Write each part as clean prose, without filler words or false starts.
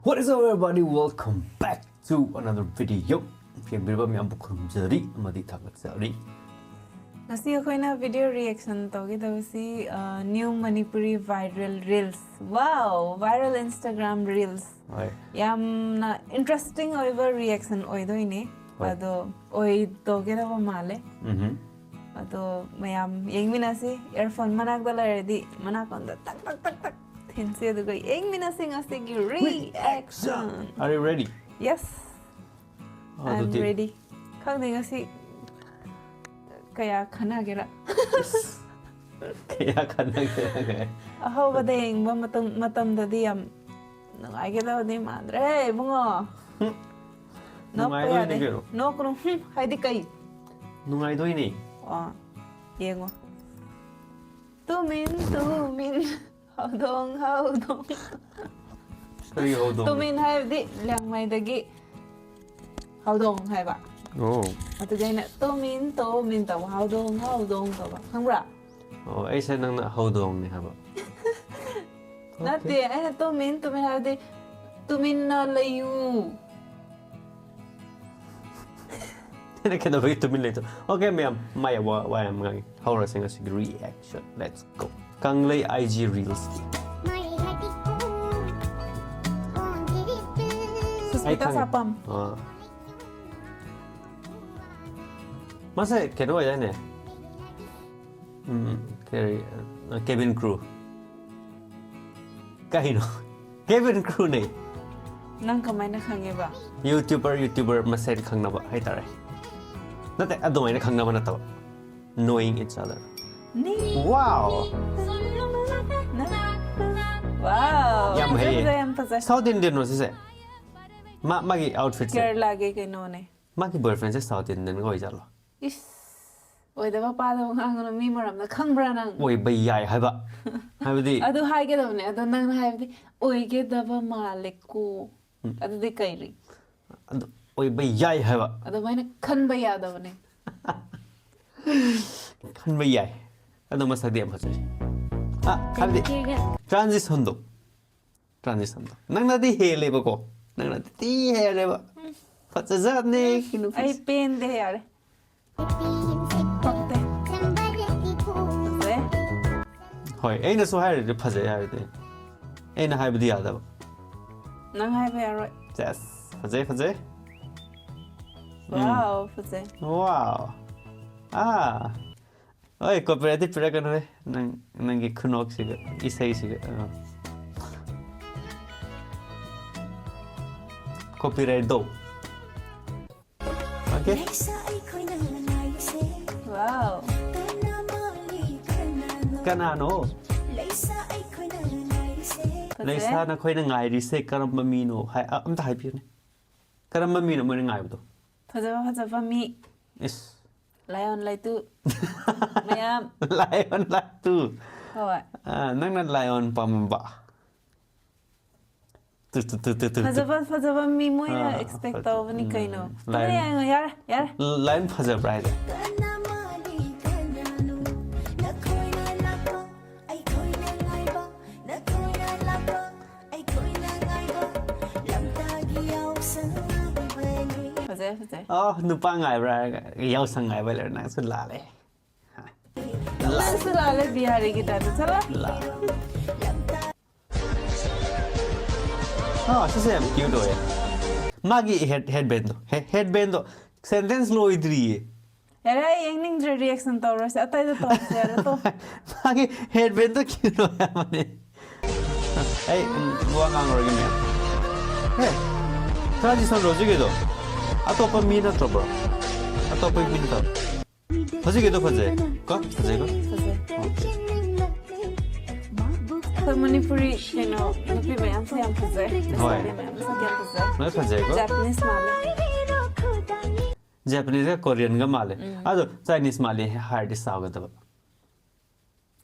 What is up everybody? Welcome back to another video. Phim video mi ambu khurumjari amadi thakachari. Ngasi akoina video reaction tawgidabasi new Manipuri viral reels. Wow, viral Instagram reels. Hoi. Yamna interesting oiva reaction oidoine. Ado oi tawgidaba male. Ado mayam yengminasi earphone manakdala ready manakonda tak tak tak tak. Thinsi adugo yengminasi ngasi reaction. Are you ready? Yes. I'm ready. Khangde ngasi kaya khanagira. Kaya khanagira. Aho badeng ba matam dadi am nangai kita di madre bungo. No kaya de. No kuno hai di kai. Nungai doi ni. Ah, yengo. Tumin. Haudong. Kari haudong. Tumin hai di lang mai dagi. Haudong hai ba. Oh. Atu gaina tumin taw haudong taw ba. Khangbra. Oh, ai sa nang na haudong ni haba. Nati ai tumin hai di tumin na layu. Tena kena bagi tumin later. Okay, ma'am. Maya why am ngai. How ra sing a reaction. Let's go. Kang lay IG reels. Kita sapam. Ah. Masa keno aja ne. Cabin crew. Kahino. Cabin crew ne. Nang kamay na khange ba. YouTuber masen khang na ba hai tare. Nate adomai na khang na ba na to. Knowing each other. Ni. Wow. Wow. Yam hai. Emphasize. South Indian no se. Magi outfit se. Kerala ge keno ne. Magi boyfriend se South Indian ko jalo. Is. Oi da ba pa da ngang na mi maram na khangbra nang. Oi bai yai hai ba. Hai ba di. Adu hai ge da ne. Adu nang hai di. Oi ge da ba malik ko. Adu di kai ri. Adu oi bai yai hai ba. Adu mai na khan ba ya da ne. Khan bai yai. Adu masa di am phasai. Ah, hai di. Transition do. Nang na di hele ba ko. Nang na di hele ba. Phasai ne kinu. Ai pen de yaar. Pakte. Hoi, ai na so hai de phasai hai de. Ai na hai ba di ya da ba. Nang hai ba yar. Yes. Phasai. Wow, phasai. Wow. Ah. Oi, copyright pira kan re. Nang gi khunok siga. Isai siga. Copyright do. Okay. Wow. Kanano. Leisa na khoi na ngai ri se karamba mi no. Hai am ta hai pi ne. Karamba mi no mo ngai bu. Phajaba mi. Yes. Lion lai tu. Mayam. Lion la tu. Hoi. Ah, nang na lion pamba. Tu. Phajaba mi mo ya expect taw ni kaino. Lion yar. Lion phajab right. Phajai. Oh, nupa ngai bra. Yaw sang ngai ba le na su la le. Sila bihari kita tu salah. Oh, so se am cute ho ya. Magi headband do. Headband do. Sentence lo idri. Yara yang ning reaction tahu rasa atai tu yara tu. Magi headband do cute ho ya mane. Hey, gua ngang ro gini. Hey. Tradition ro jige do. Atopa mi na to bro. Atopa mi na to. Phajai ko. Kau Manipuri, nupi mayam se yang phajai. Mayam se yang phajai. Nai phajai ko. Japanese male. Japanese ka Korean ga male. Ado Chinese male hard saw ga da.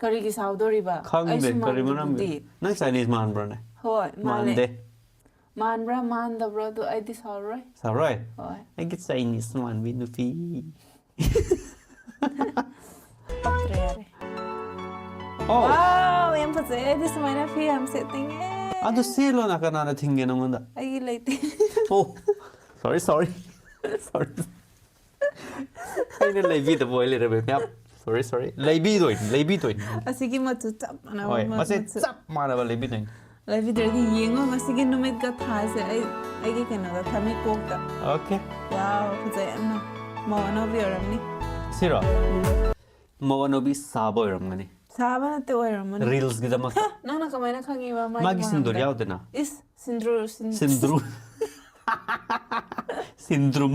Kari ki saudori ba. Khang de kari manam. Nang Chinese man bro ne. Hoi, male. De. Man da bro tu ai di saudori. Saudori. Hoi. I get Chinese man vi nupi. Patre yare. Oh. Wow, yang phajai. This is my fi hum se ting. ꯑꯗꯨ ꯁꯦꯜꯂꯣꯅ ꯀꯅꯥꯅ ꯊꯤꯡꯒꯦ ꯅꯉꯣꯟꯗ ꯑꯩꯒꯤ ꯂꯩꯇꯦ ꯑꯣ sorry sorry ꯑꯩꯅ ꯂꯩꯕꯤꯗꯕ ꯑꯣꯏ ꯂꯩꯔꯝꯃꯦ ꯃꯌꯥꯝ sorry ꯂꯩꯕꯤꯗꯣꯏꯅꯤ ꯑꯁꯤꯒꯤ ꯃꯆꯨ ꯆꯞ ꯃꯥꯟꯅꯕ ꯍꯣꯏ ꯃꯁꯦ ꯃꯆꯨ ꯆꯞ ꯃꯥꯟꯅꯕ ꯂꯩꯕꯤꯗꯣꯏꯅꯤ ꯂꯩꯕꯤꯗ꯭ꯔꯗꯤ ꯌꯦꯡꯉꯣ ꯉꯁꯤꯒꯤ ꯅꯨꯃꯤꯠꯀ ꯊꯥꯁꯦ ꯑꯩꯒꯤ ꯀꯩꯅꯣꯗ ꯊꯝꯃꯤ ꯀꯣꯛꯇ ꯑꯣꯀꯦ ꯋꯥꯎ ꯐꯖꯩ ꯌꯥꯝꯅ ꯃꯧ ꯑꯅꯧꯕꯤ ꯑꯣꯏꯔꯝꯅꯤ ꯁꯤꯔꯣ ꯃꯧ ꯑꯅꯧꯕꯤ ꯁꯥꯕ ꯑꯣꯏꯔꯝꯒꯅꯤ ꯁꯥꯕ ꯅꯠꯇꯦ ꯑꯣꯏꯔꯝꯃꯅꯤ ꯔꯤꯜꯁꯒꯤꯗꯃꯛꯇ ꯅꯪꯅ ꯀꯃꯥꯏꯅ ꯈꯪꯉꯤꯕ ꯃꯥꯒꯤ ꯁꯤꯟꯗꯨꯔ ꯃꯔꯝꯗ ꯌꯥꯎꯗꯅ ꯏꯁ ꯁꯤꯟꯗ꯭ꯔꯨ ꯁꯤꯟꯗ꯭ꯔꯨ ꯁꯤꯟꯗ꯭ꯔꯨꯝ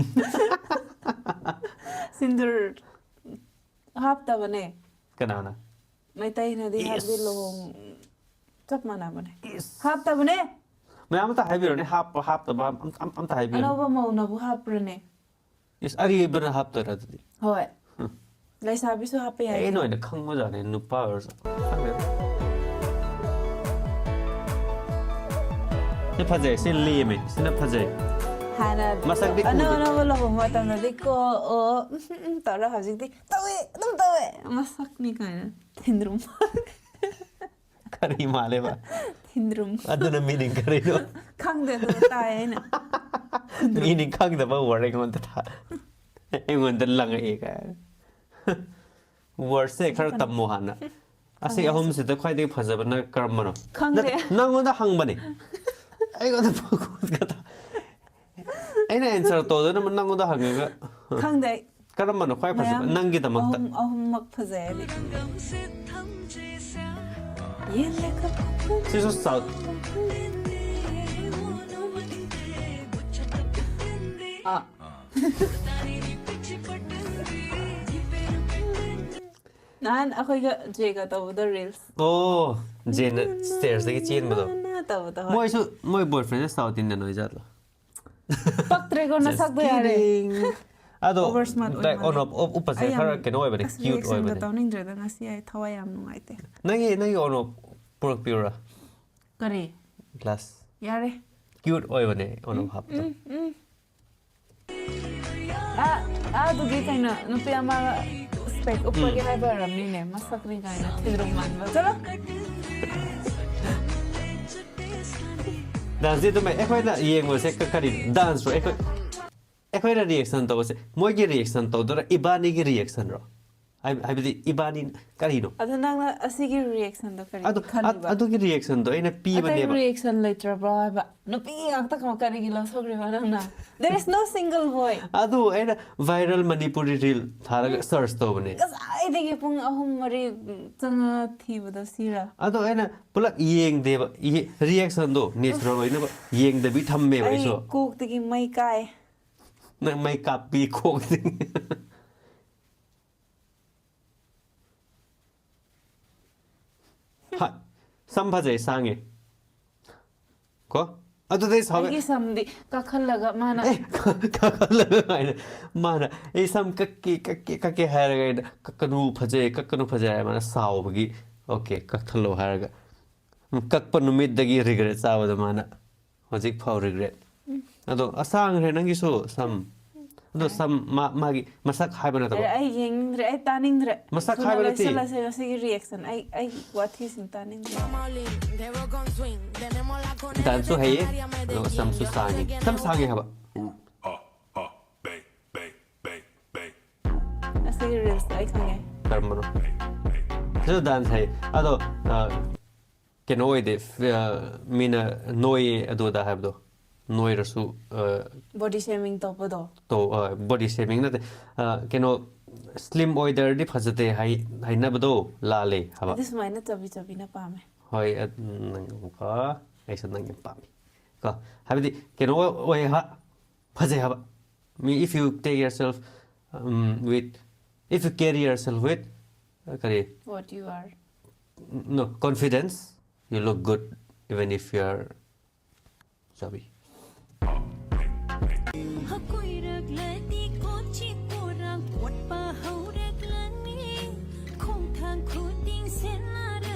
ꯁꯤꯟꯗꯨꯔ ꯍꯥꯞꯇꯕꯅꯦ ꯀꯅꯥꯅ ꯃꯩꯇꯩꯅꯗꯤ ꯍꯥꯏꯕꯗꯤ ꯏꯁ ꯂꯨꯍꯣꯡ ꯆꯞ ꯃꯥꯟꯅꯕꯅꯦ ꯏꯁ ꯍꯥꯞꯇꯕꯅꯦ ꯃꯌꯥꯝ ꯑꯝꯇ ꯍꯥꯏꯕꯤꯔꯣꯅꯦ ꯍꯥꯞꯇꯕ ꯑꯝꯇ ꯍꯥꯏꯕꯤꯔꯣꯅꯦ ꯑꯅꯧꯕ ꯃꯧꯅꯕꯨ ꯍꯥꯞꯄ꯭ꯔꯅꯦ ꯏꯁ ꯑꯔꯤꯕꯅ ꯍꯥꯞꯇꯣꯏꯔꯥ ꯑꯗꯨꯗꯤ ꯍꯣꯏ ꯂꯩꯁꯥꯕꯤꯁꯨ ꯍꯥꯞꯄ ꯌꯥꯏ ꯑꯩꯅ ꯀꯩꯅꯣ ꯑꯣꯏꯅ ꯈꯪꯕꯖꯥꯠꯅꯤ ꯅꯨꯄꯥ ꯑꯣꯏꯔꯁꯨ ꯈꯪꯗꯦꯗ ꯁꯤ ꯐꯖꯩ ꯁꯤ ꯂꯦꯝꯃꯦ ꯁꯤꯅ ꯐꯖꯩ ꯍꯥꯟꯅ ꯃꯁꯛꯇꯤ ꯑꯅꯧ ꯎꯗꯦ ꯑꯅꯧꯕ ꯂꯨꯍꯣꯡꯕ ꯃꯇꯝꯗꯗꯤ ꯀꯣ ꯑꯣ ꯇꯧꯔ ꯍꯧꯖꯤꯛꯇꯤ ꯇꯧꯋꯦ ꯑꯗꯨꯝ ꯇꯧꯋꯦ ꯃꯁꯛꯅꯤ ꯀꯥꯏꯅ ꯊꯤꯟꯗ꯭ꯔꯨꯝ ꯀꯔꯤ ꯃꯥꯜꯂꯦꯕ ꯊꯤꯟꯗ꯭ꯔꯨꯝ ꯑꯗꯨꯅ ꯃꯤꯅꯤꯡ ꯀꯔꯤꯅꯣ ꯈꯪꯗꯦ ꯑꯗꯨ ꯇꯥꯏ ꯑꯩꯅ ꯃꯤꯅꯤꯡ ꯈꯪꯗꯕ ꯋꯥꯔꯗ ꯑꯩꯉꯣꯟꯗ ꯂꯪꯉꯛꯑꯦ ꯀꯥꯏ ꯋꯥꯔꯗꯁꯦ ꯈꯔ ꯇꯝꯃꯣ ꯍꯥꯟꯅ ꯑꯁꯤ ꯑꯍꯨꯝꯁꯤꯗ ꯈ꯭ꯋꯥꯏꯗꯒꯤ ꯐꯖꯕꯅ ꯀꯔꯝꯕꯅꯣ ꯈꯪꯗꯦ ꯅꯠꯇꯦ ꯅꯪꯉꯣꯟꯗ ꯍꯪꯕꯅꯦ ꯑꯩꯉꯣꯟꯗ ꯑꯩꯅ ꯑꯦꯟꯁꯔ ꯇꯧꯗꯣꯏꯅ ꯅꯪꯉꯣꯟꯗ ꯍꯪꯉꯒ ꯈꯪꯗꯦ ꯀꯔꯝꯕꯅꯣ ꯈ꯭ꯋꯥꯏ ꯐꯖꯕ ꯃꯌꯥꯝ ꯅꯪꯒꯤꯗꯃꯛꯇ ꯑꯍꯨꯝꯃꯛ ꯐꯖꯩ ꯍꯥꯏꯗꯤ ꯁꯤꯁꯨ ꯁꯥꯎꯠ ꯅꯍꯥꯟ ꯑꯩꯈꯣꯏꯒ ꯖꯦꯒ ꯇꯧꯕꯗꯣ ꯔꯤꯜꯁ ꯑꯣ ꯖꯦꯟꯅ ꯁ꯭ꯇꯦꯌꯔꯁꯇꯒꯤ ꯆꯦꯟꯕꯗꯣ ꯇꯧꯕꯗꯣ ꯍꯣꯏ ꯃꯣꯏꯁꯨ ꯃꯣꯏ ꯕꯣꯏꯐ꯭ꯔꯦꯟꯁꯦ ꯁꯥꯎꯠ ꯏꯟꯗꯤꯌꯟ ꯑꯣꯏꯖꯥꯠꯂꯣ ꯄꯛꯇ꯭ꯔꯦꯀꯣ Just ꯅꯁꯛꯇꯣ ꯌꯥꯔꯦ kidding. ꯑꯗꯣ ꯑꯣꯚꯔ ꯁ꯭ꯃꯥꯔꯠ ꯑꯣꯏ ꯗꯥꯏꯔꯦꯛ ꯃꯥꯜꯂꯦ ꯎꯞꯄꯁꯦ ꯑꯩ ꯌꯥꯝ ꯈꯔ ꯀꯩꯅꯣ ꯑꯣꯏꯕꯅꯦ ꯑꯁ ꯀ꯭ꯌꯨꯠ ꯔꯤꯌꯦꯛꯁꯟꯒ ꯑꯣꯏꯕꯅꯦ ꯇꯧꯅꯤꯡꯗ꯭ꯔꯦꯗ ꯉꯁꯤ ꯑꯩ ꯊꯋꯥꯏ ꯌꯥꯝ ꯅꯨꯡꯉꯥꯏꯇꯦ ꯅꯪꯒꯤ ꯑꯣꯅꯣꯞ ꯄꯨꯔꯛꯄꯤꯌꯨꯔꯥ ꯀꯔꯤ ꯒ꯭ꯂꯥꯁ ꯌꯥꯔꯦ ꯀ꯭ꯌꯨꯠ ꯑꯣꯏꯕꯅꯦ ꯑꯣꯅꯣꯞ ꯍꯥꯞꯄꯗꯣ ꯑꯗꯨꯒꯤ ꯀꯩꯅꯣ ꯅꯨꯄꯤ ꯑꯃꯒ ꯁ꯭ꯄꯦꯛ ꯎꯞꯄꯒꯤ ꯍꯥꯏꯕ ꯑꯣꯏꯔꯝꯅꯤꯅꯦ ꯃꯁꯛꯅꯤ ꯀꯥꯏꯅ ꯊꯤꯗ꯭ꯔꯨꯝ ꯃꯥꯟꯕ ꯆꯠꯂꯣ ꯗꯥꯟꯁꯇꯤ ꯑꯗꯨꯝ ꯑꯩꯈꯣꯏꯅ ꯌꯦꯡꯕꯁꯦ ꯀꯔꯤ ꯗꯥꯟꯁꯔꯣ ꯑꯩꯈꯣꯏꯅ ꯔꯤꯌꯦꯛꯁꯟ ꯇꯧꯕꯁꯦ ꯃꯣꯏꯒꯤ ꯔꯤꯌꯦꯛꯁꯟ ꯇꯧꯗꯣꯏꯔꯥ ꯏꯕꯥꯅꯤꯒꯤ ꯔꯤꯌꯦꯛꯁꯟꯔꯣ ꯍꯥꯏꯕꯗꯤ ꯏꯕꯥꯅꯤ ꯀꯔꯤꯅꯣ ꯑꯗꯣ ꯅꯪꯅ ꯑꯁꯤꯒꯤ ꯔꯤꯌꯦꯛꯁꯟꯗꯣ ꯑꯗꯣ ꯀꯔꯤꯒꯤ ꯈꯜꯂꯤꯕ ꯑꯗꯨꯒꯤ ꯔꯤꯌꯦꯛꯁꯟꯗꯣ ꯑꯩꯅ ꯑꯇꯩ ꯄꯤꯕꯅꯦꯕ ꯔꯤꯌꯦꯛꯁꯟ ꯂꯩꯇ꯭ꯔꯕ꯭ꯔꯣ ꯍꯥꯏꯕ ꯅꯨꯄꯤ ꯉꯥꯛꯇ ꯀꯔꯤꯒꯤ ꯂꯧꯊꯣꯛꯈ꯭ꯔꯤꯕ ꯅꯪꯅ ꯗꯦꯔ ꯏꯁ ꯅꯣ ꯁꯤꯡꯒꯜ ꯕꯣꯏ ꯑꯗꯨ ꯑꯩꯅ ꯚꯥꯏꯔꯦꯜ ꯃꯅꯤꯄꯨꯔꯤ ꯔꯤꯜ ꯊꯥꯔꯒ ꯁꯔꯆ ꯇꯧꯕꯅꯦ ꯉꯁꯥꯏꯗꯒꯤ ꯄꯨꯡ 3-4 ꯆꯪꯉ ꯊꯤꯕꯗꯣ ꯁꯤꯔꯥ ꯑꯗꯣ ꯑꯩꯅ ꯄꯨꯂꯞ ꯌꯦꯡꯗꯦꯕ ꯔꯤꯌꯦꯛꯁꯟꯗꯣ ꯅꯦꯆꯔꯦꯜ ꯑꯣꯏꯅꯕ ꯌꯦꯡꯗꯕꯤ ꯊꯝꯃꯦꯕ ꯑꯩ ꯑꯩꯁꯨ ꯀꯣꯛꯇꯒꯤ ꯃꯩ ꯀꯥꯏ ꯅꯪ ꯃꯩ ꯀꯥꯞꯄꯤ ꯈꯣꯡꯁꯤ ꯁꯝ ꯐꯖꯩ ꯁꯥꯡꯉꯦ ꯀꯣ ꯑꯗꯨꯗꯩ ꯁꯥꯎꯋꯦ ꯑꯩꯒꯤ ꯁꯝꯗꯤ ꯀꯥꯈꯜꯂꯒ ꯃꯥꯅ ꯀꯛꯍꯜꯂꯒ ꯍꯥꯏꯅ ꯃꯥꯅ ꯑꯩ ꯁꯝ ꯀꯛꯀꯦ ꯍꯥꯏꯔꯒ ꯑꯩꯅ ꯀꯛꯀꯅꯨ ꯐꯖꯩ ꯍꯥꯏꯔ ꯃꯥꯅ ꯁꯥꯎꯕꯒꯤ ꯑꯣꯀꯦ ꯀꯛꯊꯠꯂꯣ ꯍꯥꯏꯔꯒ ꯀꯛꯄ ꯅꯨꯃꯤꯠꯇꯒꯤ ꯔꯤꯒ꯭ꯔꯦꯠ ꯆꯥꯕꯗ ꯃꯥꯅ ꯍꯧꯖꯤꯛ ꯐꯥꯎ ꯔꯤꯒ꯭ꯔꯦꯠ ꯑꯗꯣ ꯑꯁꯥꯡꯈ꯭ꯔꯦ ꯅꯪꯒꯤꯁꯨ ꯁꯝ ꯑꯗꯣ ꯁꯝ ꯃꯥꯒꯤ ꯃꯁꯛ ꯍꯥꯏꯕ ꯅꯠꯇꯕ ꯑꯩ ꯌꯦꯡꯅꯤꯡꯗ꯭ꯔꯦ ꯑꯩ ꯇꯥꯅꯤꯡꯗ꯭ꯔꯦ ꯃꯁꯛ ꯊꯨꯅ ꯍꯥꯏꯕ ꯅꯠꯇꯦ ꯂꯣꯏꯁꯤꯜꯂꯁꯦ ꯉꯁꯤꯒꯤ ꯔꯤꯌꯦꯛꯁꯟ ꯑꯩ ꯋꯥꯊꯤꯁꯤꯡ ꯇꯥꯅꯤꯡꯗ꯭ꯔꯦ ꯗꯥꯟꯁꯁꯨ ꯍꯩꯌꯦ ꯑꯗꯨꯒ ꯁꯝꯁꯨ ꯁꯥꯡꯉꯦ ꯁꯝ ꯁꯥꯡꯉꯦ ꯍꯥꯏꯕ ꯑꯁꯤꯒꯤ ꯔꯤꯜꯁꯇꯣ ꯑꯩ ꯈꯪꯉꯦ ꯀꯔꯝꯕꯅꯣ ꯁꯤꯁꯨ ꯗꯥꯟꯁ ꯍꯩ ꯑꯗꯣ ꯀꯩꯅꯣ ꯑꯣꯏꯗꯦ ꯃꯤꯅ ꯅꯣꯏꯌꯦ ꯑꯗꯨꯗ ꯍꯥꯏꯕꯗꯣ ꯅꯣꯏꯔꯁꯨ ꯕꯣꯗꯤ ꯁꯦꯃꯤꯡ ꯇꯧꯕꯗꯣ ꯕꯣꯗꯤ ꯁꯦꯃꯤꯡ ꯅꯠꯇꯦ ꯀꯩꯅꯣ ꯁ꯭ꯂꯤꯝ ꯑꯣꯏꯗ꯭ꯔꯗꯤ ꯐꯖꯗꯦ ꯍꯥꯏꯅꯕꯗꯣ ꯂꯥꯜꯂꯦ ꯍꯥꯏꯕ ꯑꯩꯗꯤ ꯁꯨꯃꯥꯏꯅ ꯆꯕꯤꯅ ꯄꯥꯝꯃꯦ ꯍꯣꯏ ꯅꯪꯀꯣ ꯑꯩꯁꯨ ꯅꯪ ꯌꯥꯝ ꯄꯥꯝꯃꯤ ꯀꯣ ꯍꯥꯏꯕꯗꯤ ꯀꯩꯅꯣ ꯑꯣꯏ ꯍꯥꯏꯕ ꯐꯖꯩ ꯍꯥꯏꯕ if you take yourself if you carry yourself with kari what you are no confidence you look good even if you are chubby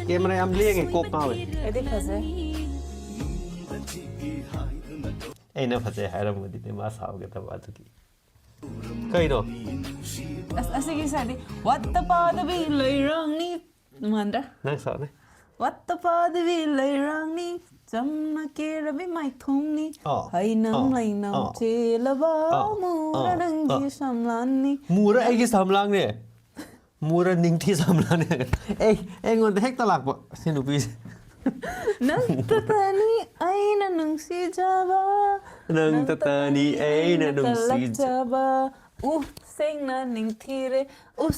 camera yam lenge kop ma we ꯑꯩꯗꯤ ꯐꯖꯩ ꯑꯩꯅ ꯐꯖꯩ ꯍꯥꯏꯔꯝꯃꯗꯤ ꯃꯥ ꯁꯥꯎꯒꯗꯕ ꯑꯗꯨꯒꯤ ꯀꯩꯅꯣ ꯑꯁꯤꯒꯤ ꯁꯥꯏꯗꯤ ꯋꯥꯠꯇ ꯄꯥꯗꯕꯤ ꯂꯩꯔꯥꯡꯅꯤ ꯃꯥꯟꯗ꯭ꯔꯥ ꯅꯪ ꯁꯥꯎꯅꯦ ꯋꯥꯠꯇ ꯄꯥꯗꯕꯤ ꯂꯩꯔꯥꯡꯅꯤ Jamna ke rabi mai thumni Oh. hai nang lai nam Oh. che laba Oh. mura Oh. dangi Oh. samlani Mura ai ki samlang ne. Mura ning thi samlang ne. Ei ngon de hek talak bo. Sinu pi. nang tatani aina nang si jaba Nang tatani aina nang si jaba sing na ning thire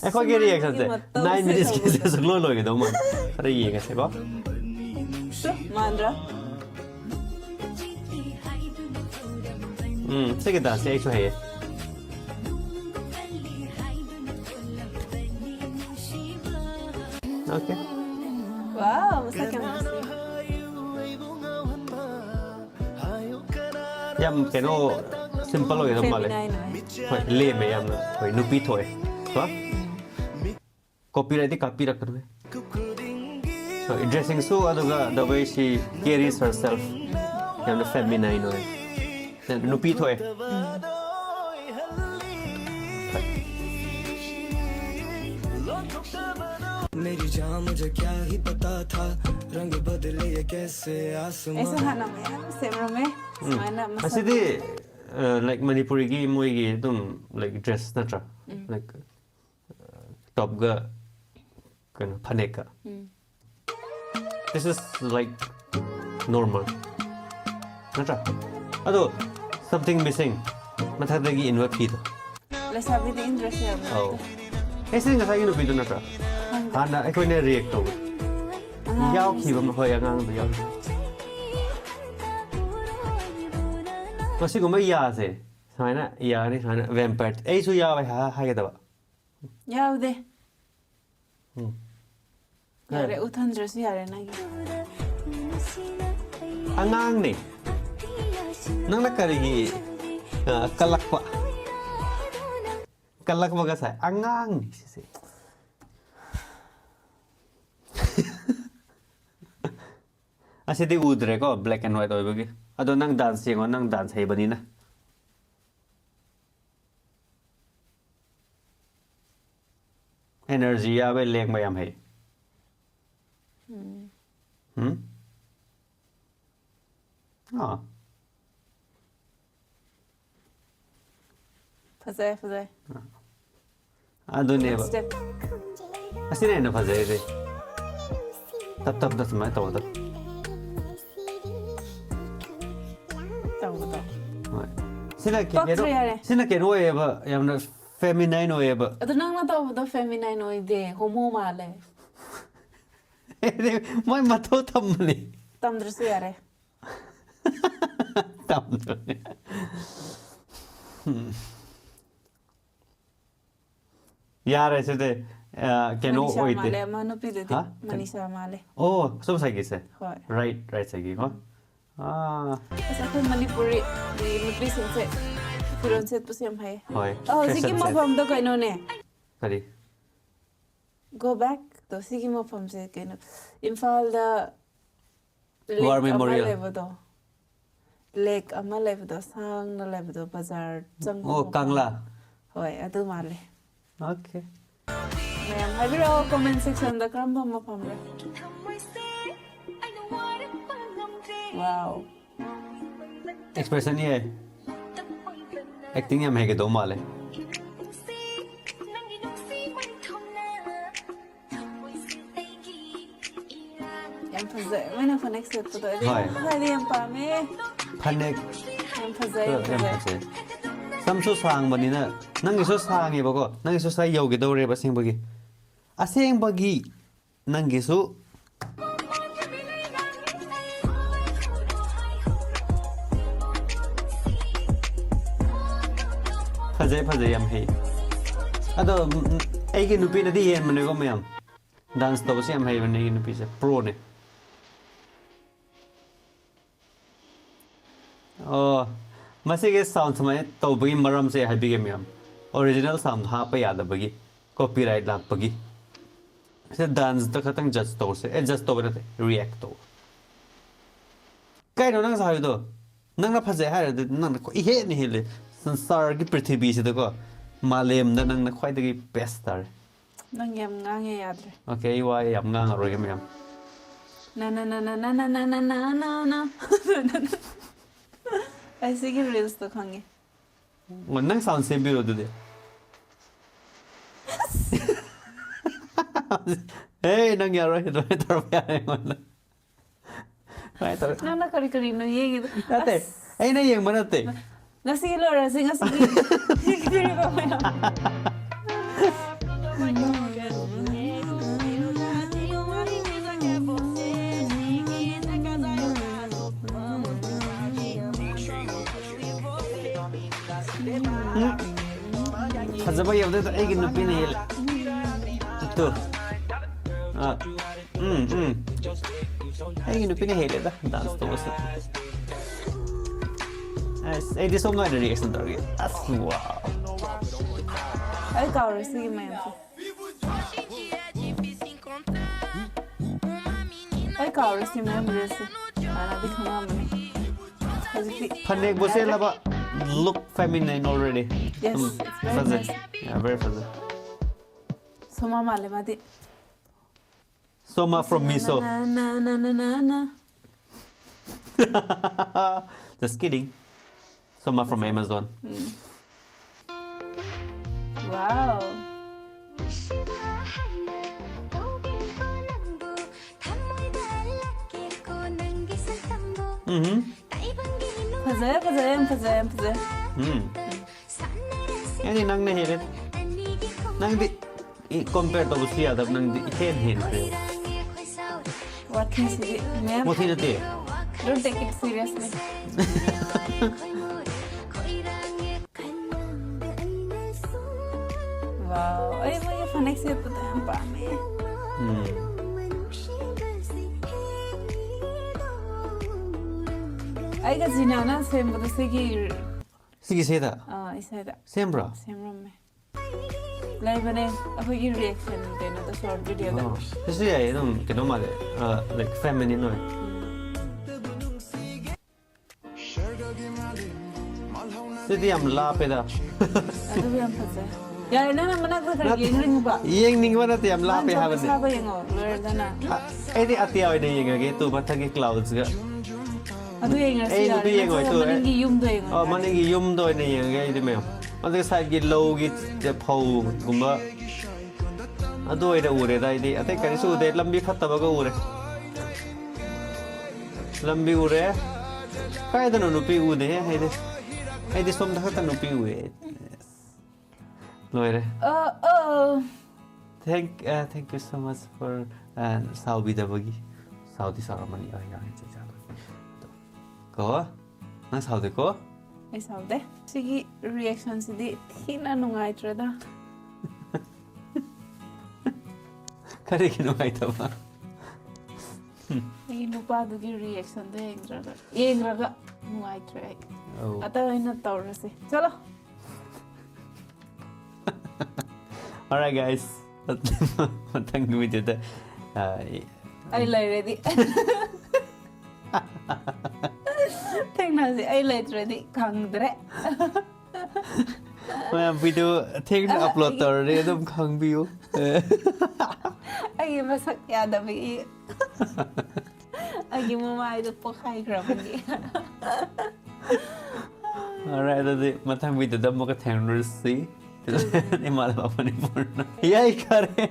Ai khoi ke reaction se 9 minutes ki se suglo lo ke do man. Ara ye ke se ko. mandra Se ke dance ai chu hai. Okay. wow second verse Yam ke no simple lo ke do male. Hoi le me yam na. Hoi nu pi thoi. Ko? Copyright di copy rak kar. So dressing so aduga the way she carries herself. Yam na feminine oi. Nu pi thoi. मेरी जान मुझे क्या ही पता था रंग बदले ये कैसे आसमां ऐसा खाना में सेमरा में मायना Asidi like Manipuri gi moi gi dum like dress na tra. Like top ga kan phanek ka. This is like normal. Na tra. Ado something missing. Mathada gi inwa phi to. let's have the interest here Oh. Ese nga sai no pi to na tra. Ana ai koi ne react to. Yao khi ba ma hoi angang ba yao. Masi ko mai ya se. Sai na ya ni sai na vampire. Ei su ya ba ha ga da ba. yaude yare uthandra si yare nagi Angang ni. Nang nakarigi kalakwa. Kalakwa ka sa angang ni si. Asidi udre ko black and white oi bagi. Ado nang dance yengo nang dance hai bani na. Energy ya be lek mayam hai. Ah. fazai Ado ne ba. step Asine na phajai re. Tap das mai to da. tau to Sina ke Box re yare. Sina ke no eba yamna feminine o eba. adu nang na tau do feminine oi de homo male Mai matho thamni. tamdra si yare Tam. Yaar aise de ke no Manisha oi male de. manu pi de Ha? manisha male Oh, so sai ke se. hoi Right sai ke ko. Ah, esa ko manipuri ni nupi sinse puron set pusiam hai hoi. oh sigi mo pam do kai no ne Kari. go back to sigi mo pam se kai no imphal da War Memorial. lake ama level do sang na level do bazar chang Oh, Kangla. hoi adu male Okay. Ma'am, have you all comment section the crumble mo pam re wow Expression ye. Acting yam hai ke do male. yam phazai mana for next set to do Hoi. hai yam pa me Phanek yam phazai yam phache. Samsu sang bani na nang iso sang e ba ko. Nang iso sai yo ge do re ba sing bagi. Aseng bagi nang gisu phazai yam hai. Ado ai ge nupi na di yen mane ko mayam. Dance to se yam hai bani ge nupi se pro ne. Oh, masige sound samay to bagi maram se habi ge mayam. Original sound ha pa yada bagi copyright lak bagi. Se dance to khatang judge to se adjust to bane react to. Kai no nang sa do. Nang na phazai ha de nang ko I he ni hele. Sansar ki prithvi se ko malem da nang na khwai de best star. nang yam ngang ye yadre Okay, why yam ngang ro ge mayam. Na na na na na na na na na na na. ऐसे की reels तो खाएंगे. Nang sound same biro do de. Hey, nang yaro ito ito yan mo. Right. ना ना करी करी ना ये gitu. Ate, ay na yang mana te? Ngasih lo rasa ngasih. Gitu apa ya? Fazaba yaudah tu, ay ginupi ni hil. Tu. Ay ginupi ni hil dah, dance tu bos. Ay di som ada reaction target. As wow. Ay kau rasa gimana tu? Ay kau rasa gimana rasa? Mana di kamera mana? Panik bosnya lah pak. Look feminine already. Yes, it's very fuzzy. nice. Yeah, very fuzzy. Soma male mati. Soma from Miso. Na na na na na na. Just kidding. Soma from Amazon. Wow. Fazay. Ini nang na hirit. Nang di compare to busi adab nang di hirit. What can you see? Ma'am, Mo thi na ti. don't take it seriously. Wow. Ay, may panik siya ito tayo ang pami. Ay, kasi na same but sige. Sige seda. Isa ito. Same bro. Same room में. Live बने अब ये reaction देना तो short video दा. Kasi ay nung kinoma de like feminine no. Sidi am la pe da. Ano ba yung pasa? Ya, na naman ako sa yung ring ba? Yang ning mana ti am la pe ha Sa ba yung lure na? Ay di ati ay de yang ge tu mathagi clouds ga. Ano yung Ay du yang oi tu. Maninggi yung do yung. Oh maningi yum do ne yang ge di me. Madag sa gi low gi de phau gumba. Ado ai da ure dai di ate kari su de lambi phatta ba ga ure. Lambi ure. Kai da no nu pi u de hai de. Ai di som da ta nu pi u e. Loire. Thank you so much for Saudi da bagi. Saudi ceremony ai ya che cha. Ko? Nang Saudi ko? Ay sabi. Sige, reaction si di. Hina nung ay trada. Kare kinuha ito ba? Ay lupa do ki reaction do yung trada. Yung raga nung ay trada. Oh. At ay natawra si. Chalo. Alright guys. Matang video ta. Ay lay ready. Tingnan si ay lay ready. Kang dre. May video take na upload to rin dum kang view. Ay masak yada bi. Ay mo mai do po kay grab ni. Alright, tadi matang video da mo ka tang si. Ni mala pa Manipur na. Yay kare.